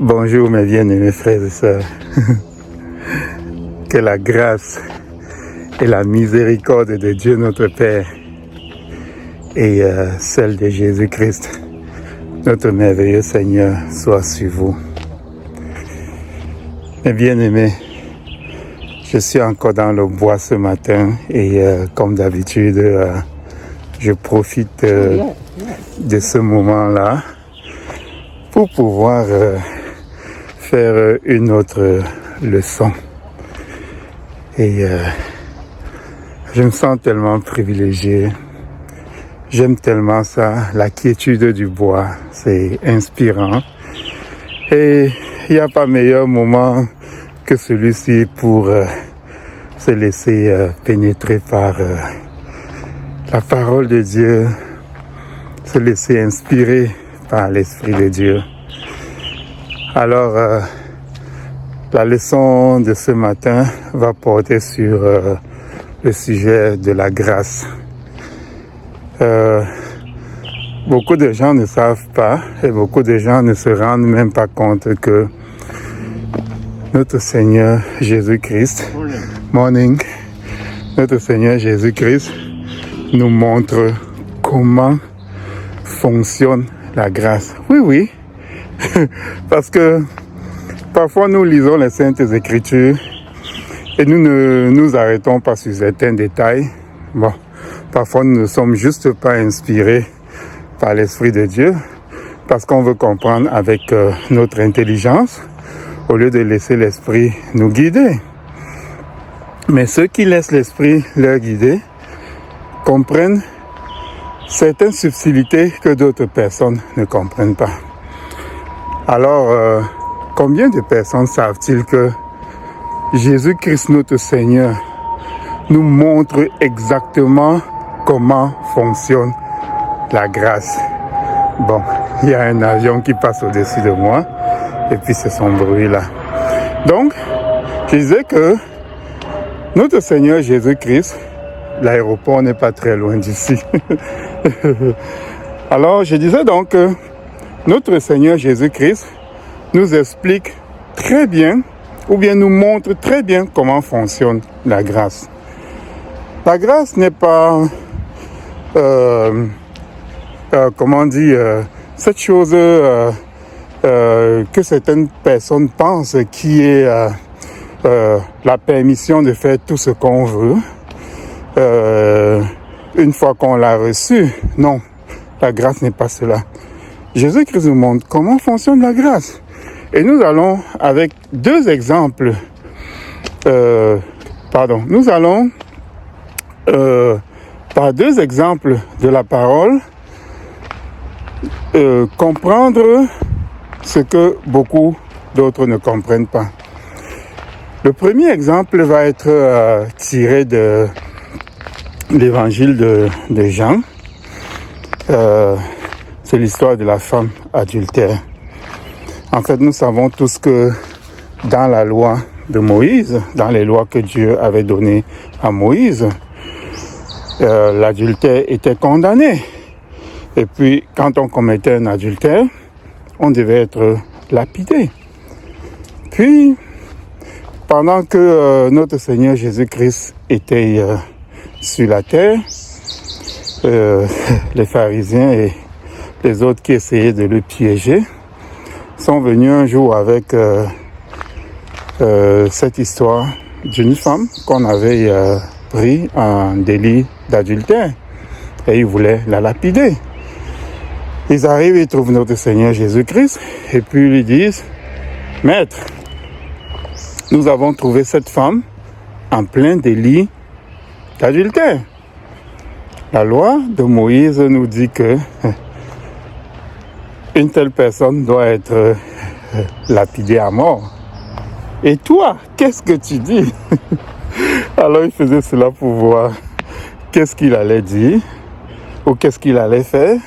Bonjour mes bien-aimés frères et sœurs. Que la grâce et la miséricorde de Dieu notre Père et celle de Jésus-Christ, notre merveilleux Seigneur, soit sur vous. Mes bien-aimés, je suis encore dans le bois ce matin et comme d'habitude, je profite de ce moment-là pour pouvoir faire une autre leçon. Et je me sens tellement privilégié. J'aime tellement ça, la quiétude du bois. C'est inspirant. Et il n'y a pas meilleur moment que celui-ci pour se laisser pénétrer par la parole de Dieu, se laisser inspirer par l'Esprit de Dieu. Alors, la leçon de ce matin va porter sur le sujet de la grâce. Beaucoup de gens ne savent pas et beaucoup de gens ne se rendent même pas compte que notre Seigneur Jésus-Christ, notre Seigneur Jésus-Christ nous montre comment fonctionne la grâce. Oui, parce que parfois nous lisons les Saintes Écritures et nous ne nous arrêtons pas sur certains détails. Bon, parfois nous ne sommes juste pas inspirés par l'Esprit de Dieu parce qu'on veut comprendre avec notre intelligence au lieu de laisser l'Esprit nous guider. Mais ceux qui laissent l'Esprit leur guider comprennent certaines subtilités que d'autres personnes ne comprennent pas. Alors, combien de personnes savent-ils que Jésus-Christ notre Seigneur nous montre exactement comment fonctionne la grâce? Bon, il y a un avion qui passe au-dessus de moi et puis c'est son bruit là. Donc, je disais que notre Seigneur Jésus-Christ, l'aéroport n'est pas très loin d'ici. Alors, je disais donc que notre Seigneur Jésus-Christ nous explique très bien, ou bien nous montre très bien comment fonctionne la grâce. La grâce n'est pas, cette chose que certaines personnes pensent qui est la permission de faire tout ce qu'on veut. Une fois qu'on l'a reçu, non, la grâce n'est pas cela. Jésus-Christ nous montre comment fonctionne la grâce. Et nous allons, avec deux exemples, nous allons, par deux exemples de la parole, comprendre ce que beaucoup d'autres ne comprennent pas. Le premier exemple va être tiré de l'évangile de Jean. C'est l'histoire de la femme adultère. En fait, nous savons tous que dans la loi de Moïse, dans les lois que Dieu avait données à Moïse, l'adultère était condamné. Et puis, quand on commettait un adultère, on devait être lapidé. Puis, pendant que notre Seigneur Jésus-Christ était sur la terre, les pharisiens et les autres qui essayaient de le piéger sont venus un jour avec cette histoire d'une femme qu'on avait pris en délit d'adultère et ils voulaient la lapider. Ils arrivent, ils trouvent notre Seigneur Jésus-Christ et puis ils lui disent « Maître, nous avons trouvé cette femme en plein délit d'adultère. La loi de Moïse nous dit que une telle personne doit être lapidée à mort. Et toi, qu'est-ce que tu dis ?» Alors il faisait cela pour voir qu'est-ce qu'il allait dire ou qu'est-ce qu'il allait faire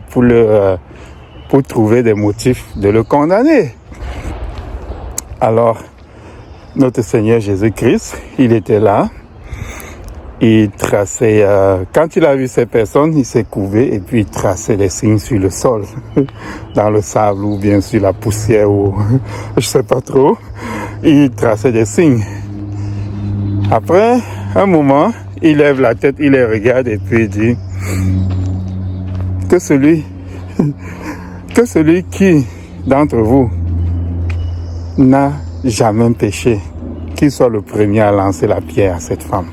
pour trouver des motifs de le condamner. Alors, notre Seigneur Jésus-Christ, il était là il traçait, quand il a vu ces personnes, il s'est couvé et puis il traçait des signes sur le sol, dans le sable ou bien sur la poussière ou je sais pas trop. Il traçait des signes. Après, un moment, il lève la tête, il les regarde et puis il dit que celui qui d'entre vous n'a jamais péché, qu'il soit le premier à lancer la pierre à cette femme.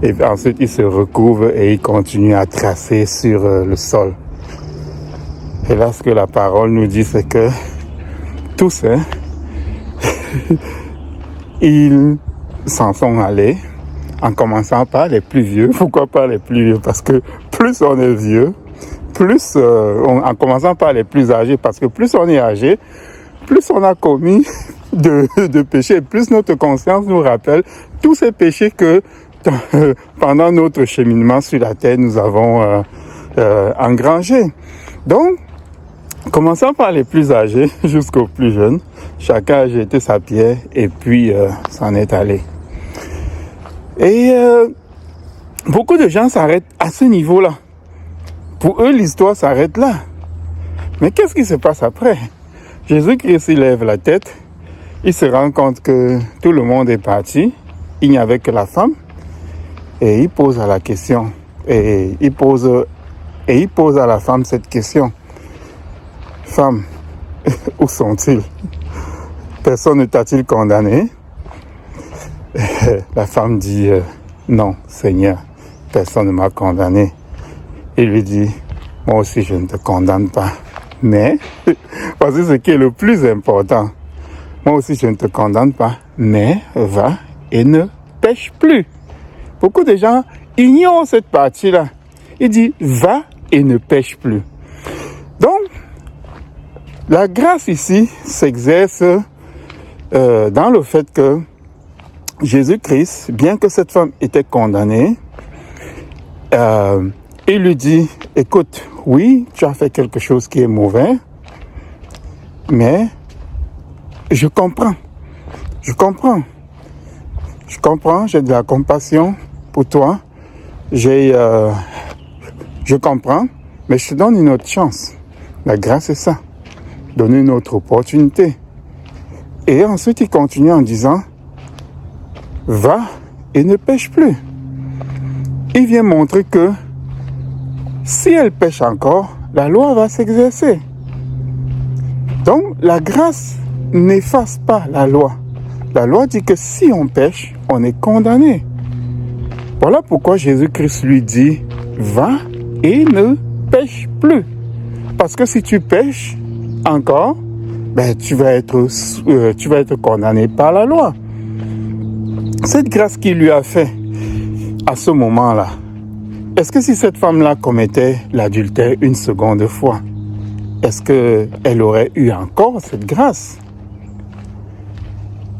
Et puis ensuite, il se recouvre et il continue à tracer sur le sol. Et là, ce que la parole nous dit, c'est que tous, ils s'en sont allés, en commençant par les plus vieux. Pourquoi pas les plus vieux? Parce que plus on est vieux, plus, en commençant par les plus âgés, parce que plus on est âgé, plus on a commis de péchés, plus notre conscience nous rappelle tous ces péchés que pendant notre cheminement sur la terre, nous avons engrangés. Donc, commençant par les plus âgés jusqu'aux plus jeunes, chacun a jeté sa pierre et puis s'en est allé. Et beaucoup de gens s'arrêtent à ce niveau-là. Pour eux, l'histoire s'arrête là. Mais qu'est-ce qui se passe après? Jésus-Christ, il lève la tête, il se rend compte que tout le monde est parti, il n'y avait que la femme, et il pose à la question, et il pose à la femme cette question. Femme, où sont-ils? Personne ne t'a-t-il condamné? La femme dit, non, Seigneur, personne ne m'a condamné. Il lui dit, moi aussi je ne te condamne pas. Mais, voici ce qui est le plus important. Moi aussi je ne te condamne pas, mais va et ne pêche plus. Beaucoup de gens ignorent cette partie-là. Il dit, va et ne pêche plus. Donc, la grâce ici s'exerce dans le fait que Jésus-Christ, bien que cette femme était condamnée, il lui dit, écoute, oui, tu as fait quelque chose qui est mauvais, mais je comprends, j'ai de la compassion pour toi, je comprends, mais je te donne une autre chance. La grâce est ça, donner une autre opportunité. Et ensuite, il continue en disant, va et ne pêche plus. Il vient montrer que si elle pêche encore, la loi va s'exercer. Donc, la grâce n'efface pas la loi. La loi dit que si on pêche, on est condamné. Voilà pourquoi Jésus-Christ lui dit, va et ne pêche plus. Parce que si tu pêches encore, ben, tu vas être condamné par la loi. Cette grâce qu'il lui a fait à ce moment-là, est-ce que si cette femme-là commettait l'adultère une seconde fois, est-ce qu'elle aurait eu encore cette grâce?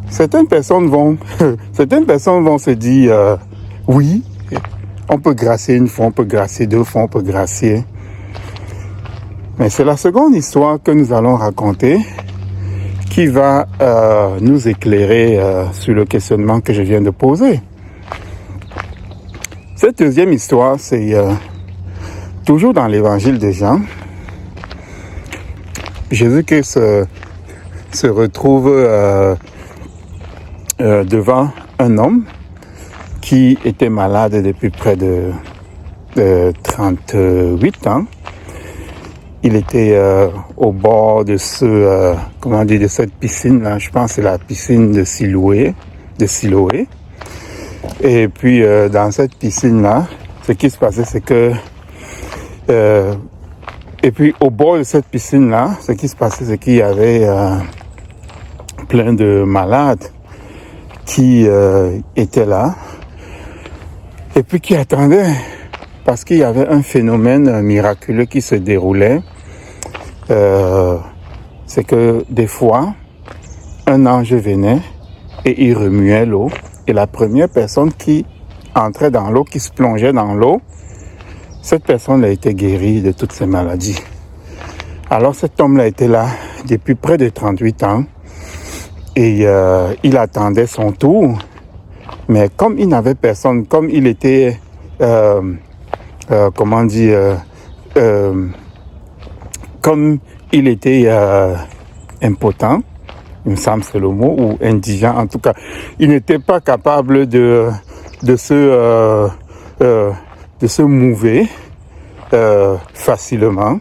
Certaines personnes vont se dire, oui, on peut gracier une fois, on peut gracier deux fois, on peut gracier. Mais c'est la seconde histoire que nous allons raconter qui va nous éclairer sur le questionnement que je viens de poser. Cette deuxième histoire, c'est toujours dans l'évangile de Jean. Jésus-Christ se retrouve devant un homme qui était malade depuis près de 38 ans. Il était au bord de de cette piscine-là. Je pense que c'est la piscine de Siloé. Et puis, dans cette piscine-là, ce qui se passait, c'est que... et puis, au bord de cette piscine-là, ce qui se passait, c'est qu'il y avait plein de malades qui étaient là. Et puis, qui attendaient. Parce qu'il y avait un phénomène miraculeux qui se déroulait. C'est que des fois, un ange venait et il remuait l'eau. Et la première personne qui entrait dans l'eau, qui se plongeait dans l'eau, cette personne a été guérie de toutes ses maladies. Alors cet homme-là était là depuis près de 38 ans et il attendait son tour. Mais comme il n'avait personne, comme il était, comme il était impotent, il me semble c'est le mot, ou indigent en tout cas, il n'était pas capable de se mouver facilement.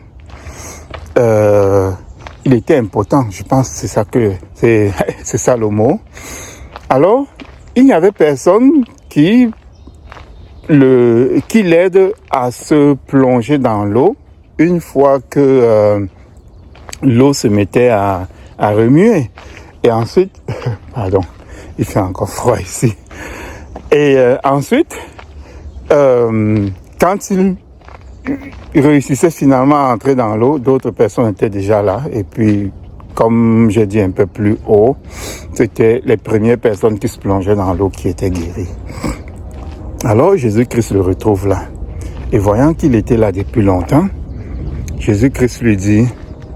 Il était impotent, je pense que c'est ça le mot. Alors, il n'y avait personne qui l'aide à se plonger dans l'eau une fois que l'eau se mettait à remuer. Et ensuite, pardon, il fait encore froid ici. Et ensuite, quand il réussissait finalement à entrer dans l'eau, d'autres personnes étaient déjà là. Et puis, comme j'ai dit un peu plus haut, c'était les premières personnes qui se plongeaient dans l'eau qui étaient guéries. Alors Jésus-Christ le retrouve là. Et voyant qu'il était là depuis longtemps, Jésus-Christ lui dit,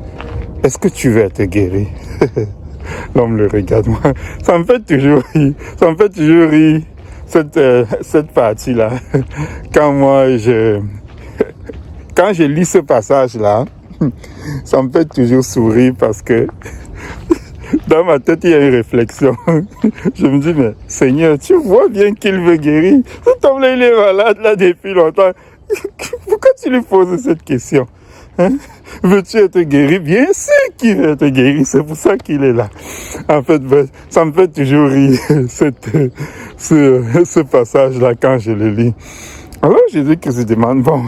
« Est-ce que tu veux être guéri ?» L'homme le regarde. Moi, ça me fait toujours rire. Ça me fait toujours rire, cette partie-là. Quand je lis ce passage-là, ça me fait toujours sourire parce que dans ma tête, il y a une réflexion. Je me dis, mais Seigneur, tu vois bien qu'il veut guérir. Cet homme-là, il est malade là depuis longtemps. Pourquoi tu lui poses cette question? Hein? Veux-tu être guéri? Bien sûr qu'il veut être guéri, c'est pour ça qu'il est là. En fait, ça me fait toujours rire, ce passage-là quand je le lis. Alors Jésus-Christ se demande, bon,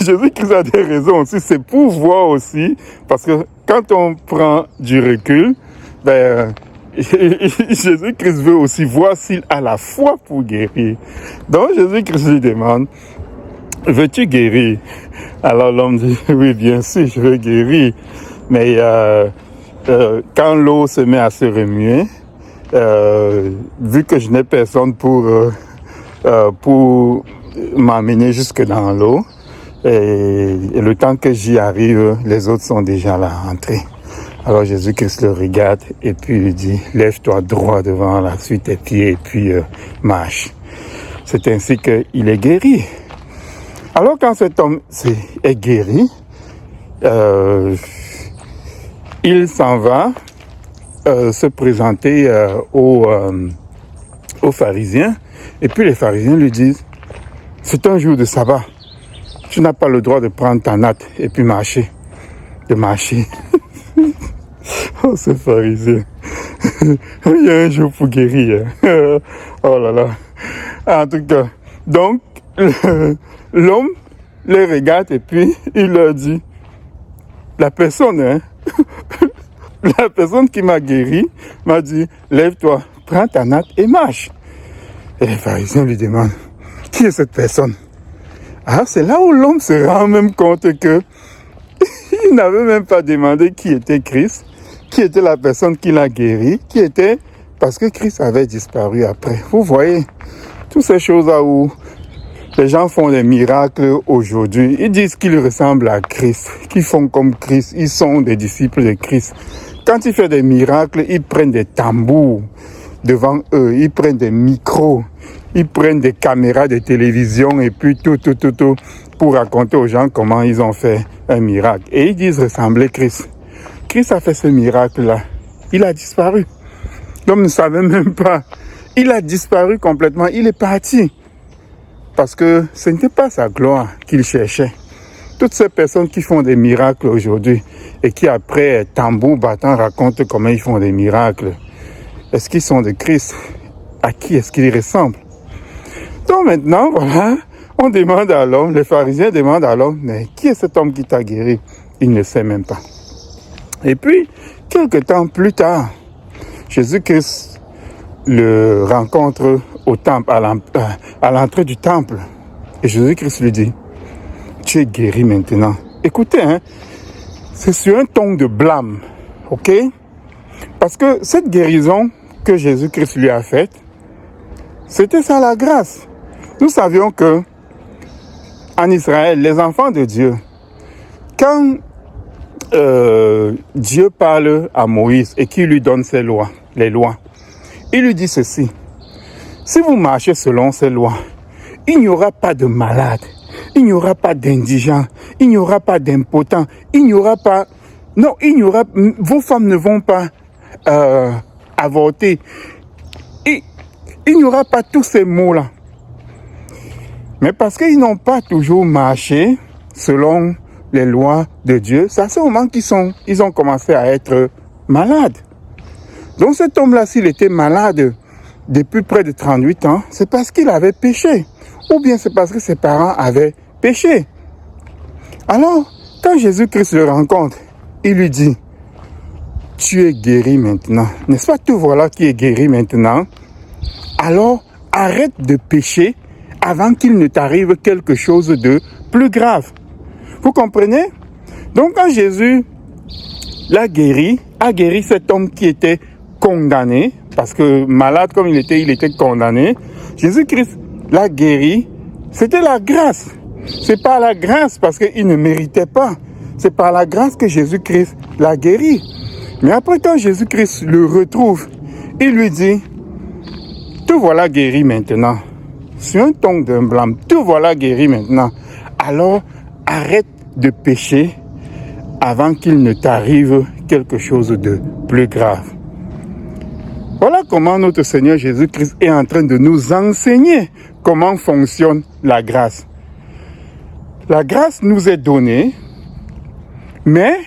Jésus-Christ a des raisons aussi, c'est pour voir aussi, parce que quand on prend du recul, Jésus-Christ veut aussi voir s'il a la foi pour guérir. Donc Jésus-Christ lui demande, veux-tu guérir? Alors l'homme dit, oui, bien sûr, je veux guérir. Mais quand l'eau se met à se remuer, vu que je n'ai personne pour m'amener jusque dans l'eau, et le temps que j'y arrive, les autres sont déjà là, entrés. Alors Jésus-Christ le regarde et puis lui dit, lève-toi droit devant la suite tes pieds et puis marche. C'est ainsi qu'il est guéri. Alors quand cet homme est guéri, il s'en va se présenter aux pharisiens. Et puis les pharisiens lui disent, c'est un jour de sabbat. Tu n'as pas le droit de prendre ta natte et puis marcher. De marcher. Oh, ce pharisien. Il y a un jour pour guérir. Oh là là. En tout cas, donc, l'homme les regarde et puis il leur dit, la personne qui m'a guéri m'a dit, lève-toi, prends ta natte et marche. Et les pharisiens lui demandent, qui est cette personne? Ah, c'est là où l'homme se rend même compte que il n'avait même pas demandé qui était Christ, qui était la personne qui l'a guéri, qui était, parce que Christ avait disparu après. Vous voyez, toutes ces choses-là où les gens font des miracles aujourd'hui, ils disent qu'ils ressemblent à Christ, qu'ils font comme Christ, ils sont des disciples de Christ. Quand ils font des miracles, ils prennent des tambours devant eux, ils prennent des micros, ils prennent des caméras de télévision et puis tout, pour raconter aux gens comment ils ont fait un miracle. Et ils disent ressembler à Christ. Christ a fait ce miracle-là. Il a disparu. L'homme ne savait même pas. Il a disparu complètement. Il est parti. Parce que ce n'était pas sa gloire qu'il cherchait. Toutes ces personnes qui font des miracles aujourd'hui et qui après tambour battant racontent comment ils font des miracles, est-ce qu'ils sont de Christ? À qui est-ce qu'ils ressemblent? Donc maintenant, voilà, on demande à l'homme, les pharisiens demandent à l'homme, mais qui est cet homme qui t'a guéri? Il ne sait même pas. Et puis, quelques temps plus tard, Jésus-Christ le rencontre au temple, à l'entrée du temple. Et Jésus-Christ lui dit, tu es guéri maintenant. Écoutez, c'est sur un ton de blâme, ok? Parce que cette guérison que Jésus-Christ lui a faite, c'était ça la grâce. Nous savions que en Israël, les enfants de Dieu, quand Dieu parle à Moïse et qu'il lui donne ses lois, les lois, il lui dit ceci. si vous marchez selon ces lois, il n'y aura pas de malades, il n'y aura pas d'indigents, il n'y aura pas d'impotents, il n'y aura pas... Non, vos femmes ne vont pas avorter. Il n'y aura pas tous ces mots-là. Mais parce qu'ils n'ont pas toujours marché selon les lois de Dieu, c'est à ce moment qu'ils ont commencé à être malades. Donc cet homme-là, s'il était malade depuis près de 38 ans, c'est parce qu'il avait péché. Ou bien c'est parce que ses parents avaient péché. Alors, quand Jésus-Christ le rencontre, il lui dit, tu es guéri maintenant. N'est-ce pas, te voilà qui est guéri maintenant? Alors, arrête de pécher avant qu'il ne t'arrive quelque chose de plus grave. Vous comprenez? Donc, quand Jésus a guéri cet homme qui était condamné, parce que malade comme il était condamné. Jésus-Christ l'a guéri. C'était la grâce. C'est par la grâce parce qu'il ne méritait pas. C'est par la grâce que Jésus-Christ l'a guéri. Mais après, quand Jésus-Christ le retrouve, il lui dit, te voilà guéri maintenant. Sur un ton d'un blâme, te voilà guéri maintenant. Alors, arrête de pécher avant qu'il ne t'arrive quelque chose de plus grave. Voilà comment notre Seigneur Jésus-Christ est en train de nous enseigner comment fonctionne la grâce. La grâce nous est donnée, mais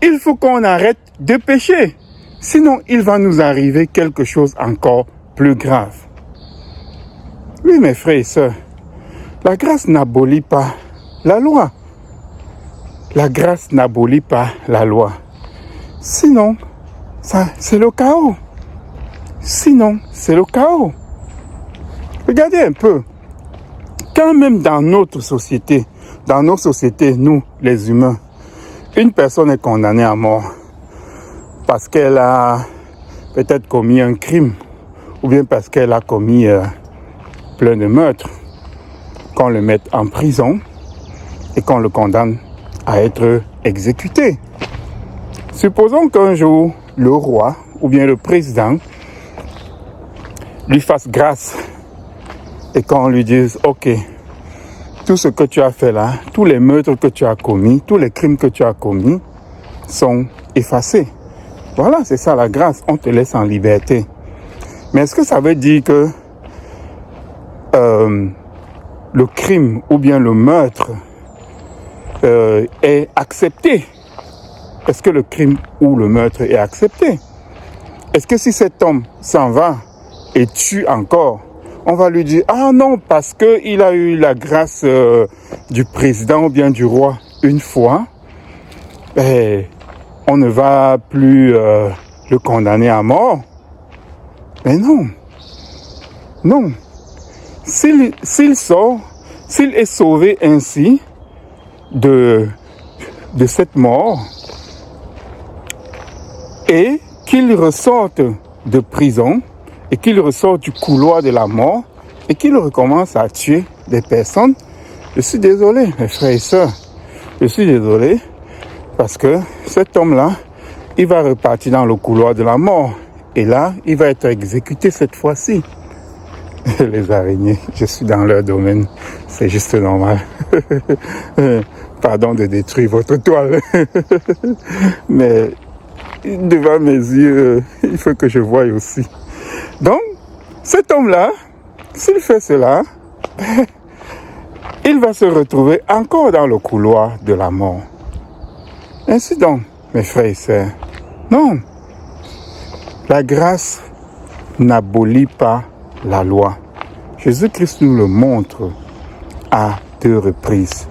il faut qu'on arrête de pécher. Sinon, il va nous arriver quelque chose encore plus grave. Oui, mes frères et sœurs, la grâce n'abolit pas la loi. La grâce n'abolit pas la loi. Sinon, c'est le chaos. Sinon, c'est le chaos. Regardez un peu. Quand même dans notre société, nous, les humains, une personne est condamnée à mort parce qu'elle a peut-être commis un crime ou bien parce qu'elle a commis plein de meurtres, qu'on le mette en prison et qu'on le condamne à être exécuté. Supposons qu'un jour, le roi ou bien le président lui fasse grâce et qu'on lui dise, ok, tout ce que tu as fait là, tous les meurtres que tu as commis, tous les crimes que tu as commis sont effacés. Voilà, c'est ça la grâce, on te laisse en liberté. Mais est-ce que ça veut dire que le crime ou bien le meurtre est accepté? Est-ce que le crime ou le meurtre est accepté? Est-ce que si cet homme s'en va et tue encore, on va lui dire, ah non, parce qu'il a eu la grâce du président ou bien du roi une fois, on ne va plus le condamner à mort? Mais non. Non. S'il est sauvé ainsi de cette mort et qu'il ressorte de prison et qu'il ressorte du couloir de la mort et qu'il recommence à tuer des personnes, je suis désolé, mes frères et sœurs. Je suis désolé parce que cet homme-là, il va repartir dans le couloir de la mort. Et là, il va être exécuté cette fois-ci. Les araignées, je suis dans leur domaine. C'est juste normal. Pardon de détruire votre toile. Mais devant mes yeux, il faut que je voie aussi. Donc, cet homme-là, s'il fait cela, il va se retrouver encore dans le couloir de la mort. Ainsi donc, mes frères et sœurs, non. La grâce n'abolit pas la loi. Jésus-Christ nous le montre à 2 reprises.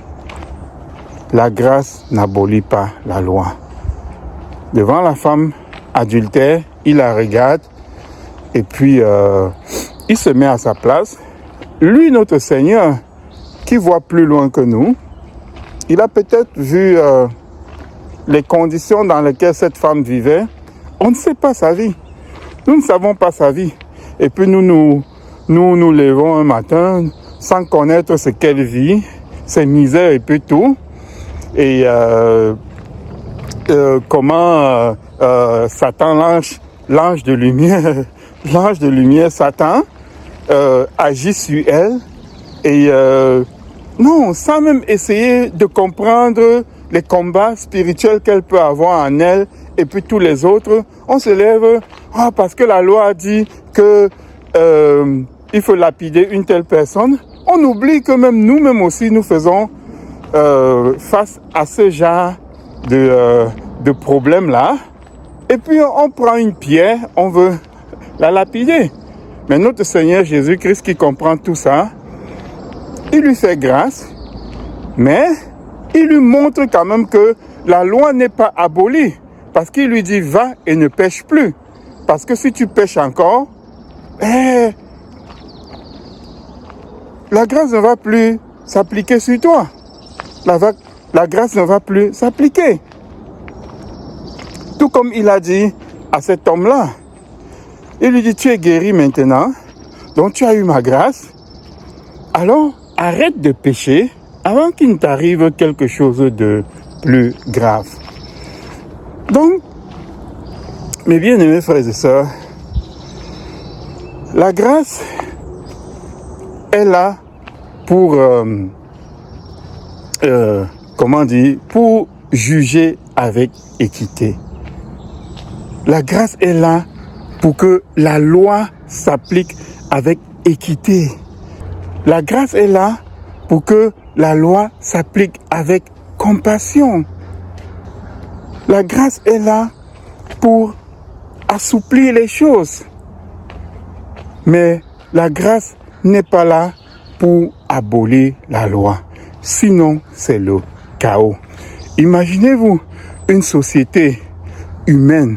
La grâce n'abolit pas la loi. Devant la femme adultère, il la regarde et puis il se met à sa place. Lui, notre Seigneur, qui voit plus loin que nous, il a peut-être vu les conditions dans lesquelles cette femme vivait. On ne sait pas sa vie. Nous ne savons pas sa vie. Et puis nous levons un matin sans connaître ce qu'elle vit, ses misères et puis tout. Et comment Satan, l'ange de lumière, Satan, agit sur elle. Et non, sans même essayer de comprendre les combats spirituels qu'elle peut avoir en elle et puis tous les autres, on se lève parce que la loi a dit que il faut lapider une telle personne. On oublie que même nous-mêmes aussi, nous faisons face à ce genre de problème-là. Et puis on prend une pierre, on veut la lapider. Mais notre Seigneur Jésus-Christ qui comprend tout ça, il lui fait grâce, mais il lui montre quand même que la loi n'est pas abolie. Parce qu'il lui dit, va et ne pêche plus. Parce que si tu pêches encore, la grâce ne va plus s'appliquer sur toi. La grâce ne va plus s'appliquer. Tout comme il a dit à cet homme-là. Il lui dit, tu es guéri maintenant, donc tu as eu ma grâce. Alors, arrête de pécher avant qu'il ne t'arrive quelque chose de plus grave. Donc, mes bien-aimés frères et sœurs, la grâce est là pour, pour juger avec équité. La grâce est là pour que la loi s'applique avec équité. La grâce est là pour que la loi s'applique avec compassion. La grâce est là pour assouplir les choses. Mais la grâce n'est pas là pour abolir la loi. Sinon, c'est le chaos. Imaginez-vous une société humaine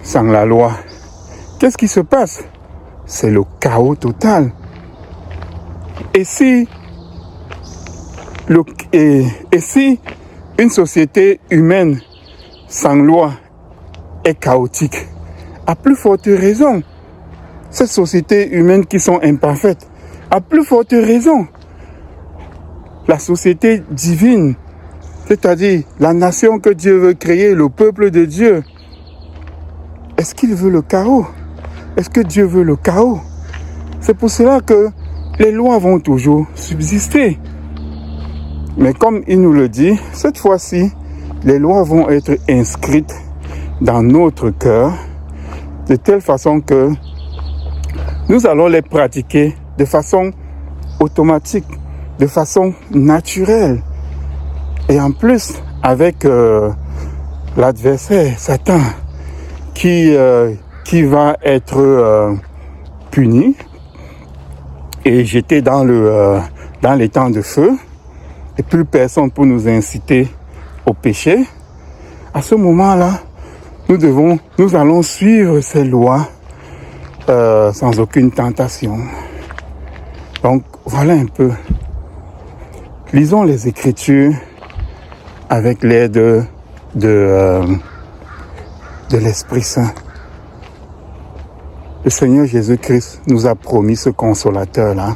sans la loi. Qu'est-ce qui se passe? C'est le chaos total. Et si une société humaine sans loi est chaotique, à plus forte raison, ces sociétés humaines qui sont imparfaites, à plus forte raison, la société divine, c'est-à-dire la nation que Dieu veut créer, le peuple de Dieu, est-ce qu'il veut le chaos? Est-ce que Dieu veut le chaos? C'est pour cela que les lois vont toujours subsister. Mais comme il nous le dit, cette fois-ci, les lois vont être inscrites dans notre cœur de telle façon que nous allons les pratiquer de façon automatique, de façon naturelle. Et en plus, avec l'adversaire, Satan, qui va être puni et jeté dans les temps de feu, et plus personne pour nous inciter au péché. À ce moment-là, nous allons suivre ces lois sans aucune tentation. Donc voilà un peu. Lisons les Écritures avec l'aide de l'Esprit Saint. Le Seigneur Jésus-Christ nous a promis ce consolateur-là.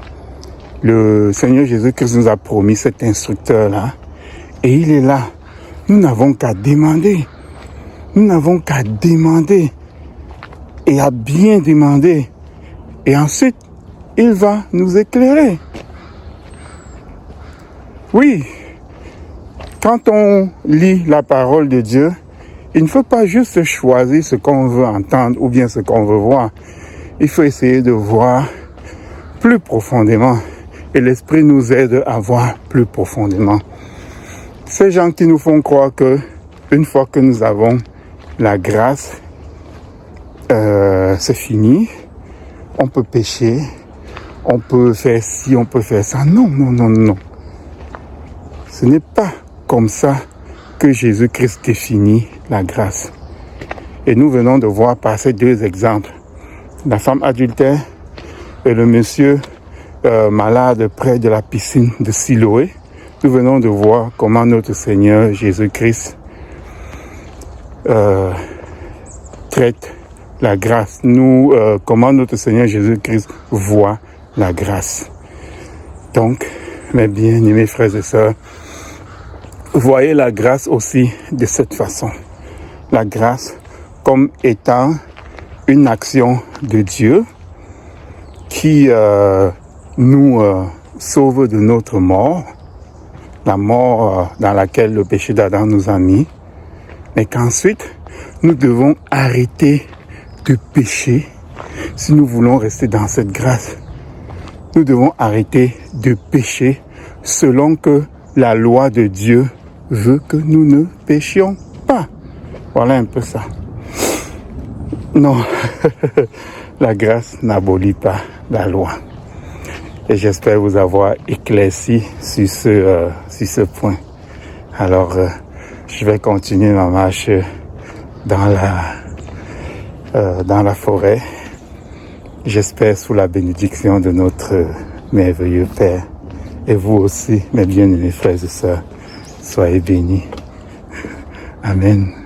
Le Seigneur Jésus-Christ nous a promis cet instructeur-là. Et il est là. Nous n'avons qu'à demander. Nous n'avons qu'à demander. Et à bien demander. Et ensuite, il va nous éclairer. Oui, quand on lit la parole de Dieu, il ne faut pas juste choisir ce qu'on veut entendre ou bien ce qu'on veut voir. Il faut essayer de voir plus profondément. Et l'Esprit nous aide à voir plus profondément. Ces gens qui nous font croire que une fois que nous avons la grâce, c'est fini. On peut pécher, on peut faire ci, on peut faire ça. Non, non, non, non. Ce n'est pas comme ça que Jésus-Christ définit la grâce. Et nous venons de voir par ces deux exemples, la femme adultère et le monsieur malade près de la piscine de Siloé. Nous venons de voir comment notre Seigneur Jésus-Christ traite la grâce. Comment notre Seigneur Jésus-Christ voit la grâce. Donc, mes bien-aimés frères et sœurs, voyez la grâce aussi de cette façon. La grâce comme étant une action de Dieu qui nous sauve de notre mort, la mort dans laquelle le péché d'Adam nous a mis, mais qu'ensuite, nous devons arrêter de pécher si nous voulons rester dans cette grâce. Nous devons arrêter de pécher selon que la loi de Dieu veut que nous ne péchions pas. Voilà un peu ça. Non, la grâce n'abolit pas la loi. Et j'espère vous avoir éclairci sur ce point. Alors, je vais continuer ma marche dans la forêt. J'espère sous la bénédiction de notre merveilleux Père. Et vous aussi, mes bien-aimés frères et sœurs, soyez bénis. Amen.